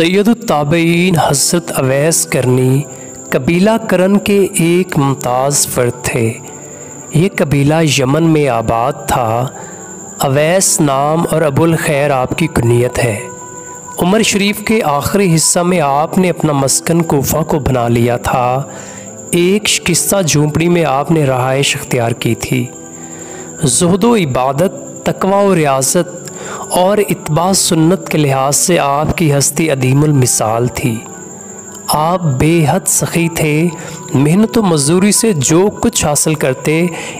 सैयदुत ताबईन हज़रत अवैस करनी कबीला करन के एक मुमताज़ फ़र्द थे। ये कबीला यमन में आबाद था। अवैस नाम और अबुल खैर आपकी कुनियत है। उमर शरीफ के आखिरी हिस्सा में आपने अपना मस्कन कोफा को बना लिया था। एक शिकस्ता झोंपड़ी में आपने रहाइश अख्तियार की थी। ज़ुहद इबादत, तकवा और रियासत और इत्बा सुन्नत के लिहाज से आपकी हस्ती अदीमुल मिसाल थी। आप बेहद सखी थे। मेहनत व मजदूरी से जो कुछ हासिल करते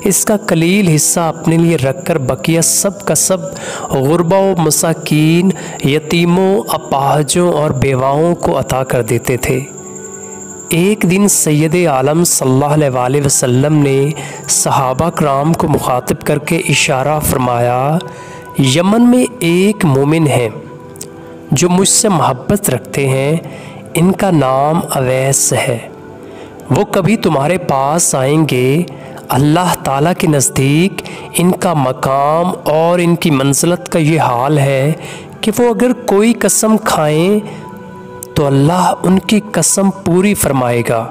इसका कलील हिस्सा अपने लिए रखकर बकिया सब का सब गुरबा व मसाकीन, यतीमों, अपाहजों और बेवाओं को अता कर देते थे। एक दिन सैयद आलम सल्लल्लाहु अलैहि वसल्लम ने सहाबा कराम को मुखातिब करके इशारा फरमाया, यमन में एक मोमिन है जो मुझसे मोहब्बत रखते हैं। इनका नाम अवैस है। वो कभी तुम्हारे पास आएंगे। अल्लाह ताला के नज़दीक इनका मकाम और इनकी मंज़िलत का ये हाल है कि वो अगर कोई कसम खाएं तो अल्लाह उनकी कसम पूरी फरमाएगा।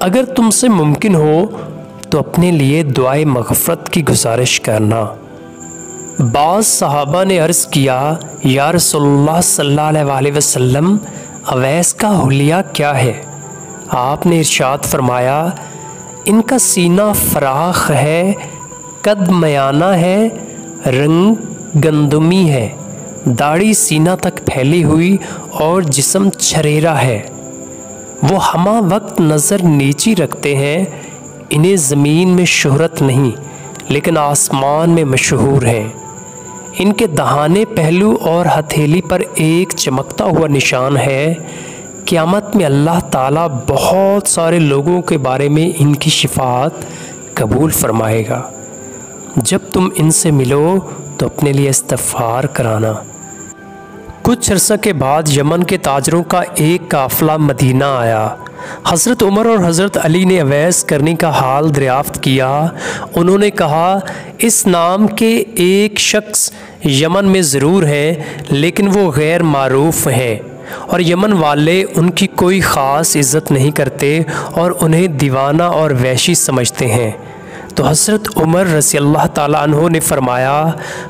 अगर तुमसे मुमकिन हो तो अपने लिए दुआए मग़फ़रत की गुजारिश करना। बाज़ सहाबा ने अर्ज़ किया, या रसूलुल्लाह सल्लल्लाहु अलैहि वसल्लम, अवैस का हुलिया क्या है? आपने इरशाद फरमाया, इनका सीना फराख है, कद मयाना है, रंग गंदुमी है, दाढ़ी सीना तक फैली हुई और जिस्म छरेरा है। वो हमा वक्त नज़र नीची रखते हैं। इन्हें ज़मीन में शोहरत नहीं लेकिन आसमान में मशहूर हैं। इनके दहाने, पहलू और हथेली पर एक चमकता हुआ निशान है। क़यामत में अल्लाह ताला बहुत सारे लोगों के बारे में इनकी शिफाअत कबूल फरमाएगा। जब तुम इनसे मिलो तो अपने लिए इस्तिग़फ़ार कराना। कुछ अरसा के बाद यमन के ताजरों का एक काफ़िला मदीना आया। हज़रत उमर और हज़रत अली ने अवैस करनी का हाल दरियाफ़्त किया। उन्होंने कहा, इस नाम के एक शख्स यमन में ज़रूर हैं लेकिन वो गैर मारूफ़ हैं और यमन वाले उनकी कोई ख़ास इज़्ज़त नहीं करते और उन्हें दीवाना और वहशी समझते हैं। तो हज़रत उमर रज़ियल्लाहु ताला अन्हु ने फरमाया,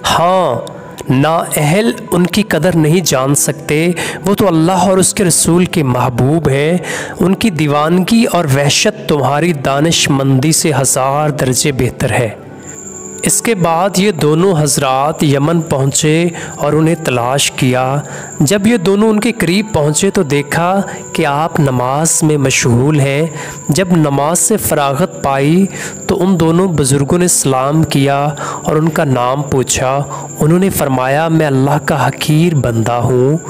हाँ, नाअहल उनकी कदर नहीं जान सकते। वो तो अल्लाह और उसके रसूल के महबूब हैं। उनकी दीवानगी और वहशत तुम्हारी दानिशमंदी से 1000 दर्जे बेहतर है। इसके बाद ये दोनों हजरात यमन पहुँचे और उन्हें तलाश किया। जब ये दोनों उनके करीब पहुँचे तो देखा कि आप नमाज में मशगूल हैं। जब नमाज से फ़रागत पाई तो उन दोनों बुज़ुर्गों ने सलाम किया और उनका नाम पूछा। उन्होंने फरमाया, मैं अल्लाह का हकीर बंदा हूँ,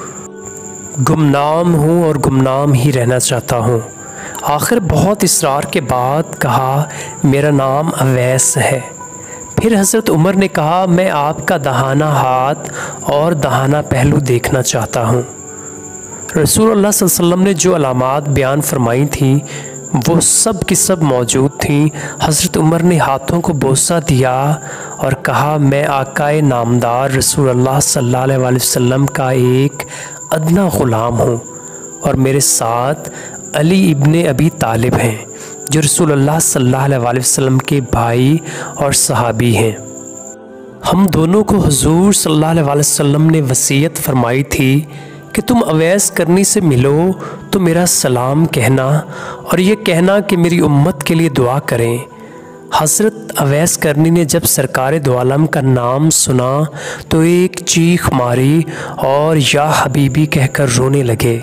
गुमनाम हूँ और गुमनाम ही रहना चाहता हूँ। आखिर बहुत इसरार के बाद कहा, मेरा नाम अवैस है। फिर हज़रत उमर ने कहा, मैं आपका दहाना हाथ और दहाना पहलू देखना चाहता हूँ। रसूलुल्लाह सल्लल्लाहु अलैहि वसल्लम ने जो अलामात बयान फरमाई थी वो सब की सब मौजूद थीं। हज़रत उमर ने हाथों को बोसा दिया और कहा, मैं आकाए नामदार रसूलुल्लाह सल्लल्लाहु अलैहि वसल्लम का एक अदना ग़ुलाम हूँ और मेरे साथ अली इब्ने अबी तालिब हैं जो रसूलुल्लाह सल्लल्लाहु अलैहि वसल्लम के भाई और सहाबी हैं। हम दोनों को हुज़ूर सल्लल्लाहु अलैहि वसल्लम ने वसीयत फरमाई थी कि तुम अवैस करनी से मिलो तो मेरा सलाम कहना और ये कहना कि मेरी उम्मत के लिए दुआ करें। हज़रत अवैस करनी ने जब सरकार दो आलम का नाम सुना तो एक चीख मारी और या हबीबी कहकर रोने लगे।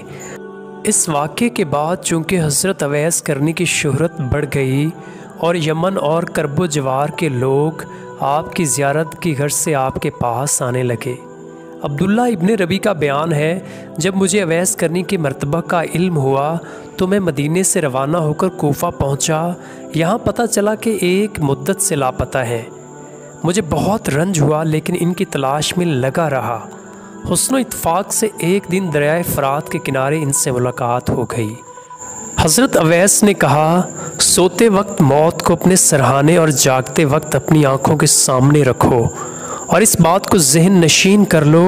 इस वाक़े के बाद चूँकि हज़रत अवैस करनी की शोहरत बढ़ गई और यमन और करबो जवार के लोग आपकी ज़ियारत की गर्ज से आपके पास आने लगे। अब्दुल्ला इब्ने रबी का बयान है, जब मुझे अवैस करनी के मर्तबा का इल्म हुआ तो मैं मदीने से रवाना होकर कोफा पहुँचा। यहाँ पता चला कि एक मुद्दत से लापता है। मुझे बहुत रंज हुआ लेकिन इनकी तलाश में लगा रहा। हुस्न इत्फाक से एक दिन दरियाए फ़रात के किनारे इनसे मुलाकात हो गई। हज़रत अवैस ने कहा, सोते वक्त मौत को अपने सरहाने और जागते वक्त अपनी आँखों के सामने रखो और इस बात को ज़हन नशीन कर लो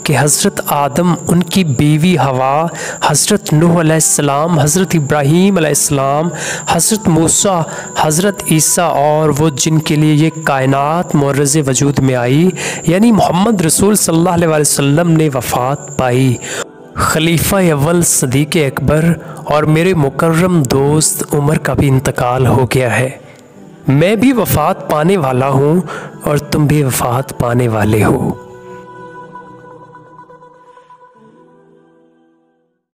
कि हज़रत आदम, उनकी बीवी हवा, हज़रत नूह अलैहिस्सलाम, हज़रत इब्राहीम अलैहिस्सलाम, हज़रत मूसा, हज़रत ईसा और वो जिनके लिए ये कायनात मुअर्रज़ वजूद में आई यानी मोहम्मद रसूल सल्लल्लाहु अलैहि वसल्लम ने वफ़ात पाई। खलीफा अव्वल सदीक़ अकबर और मेरे मुकर्रम दोस्त उमर का भी इंतकाल हो गया है। मैं भी वफ़ात पाने वाला हूँ और तुम भी वफ़ात पाने वाले हो।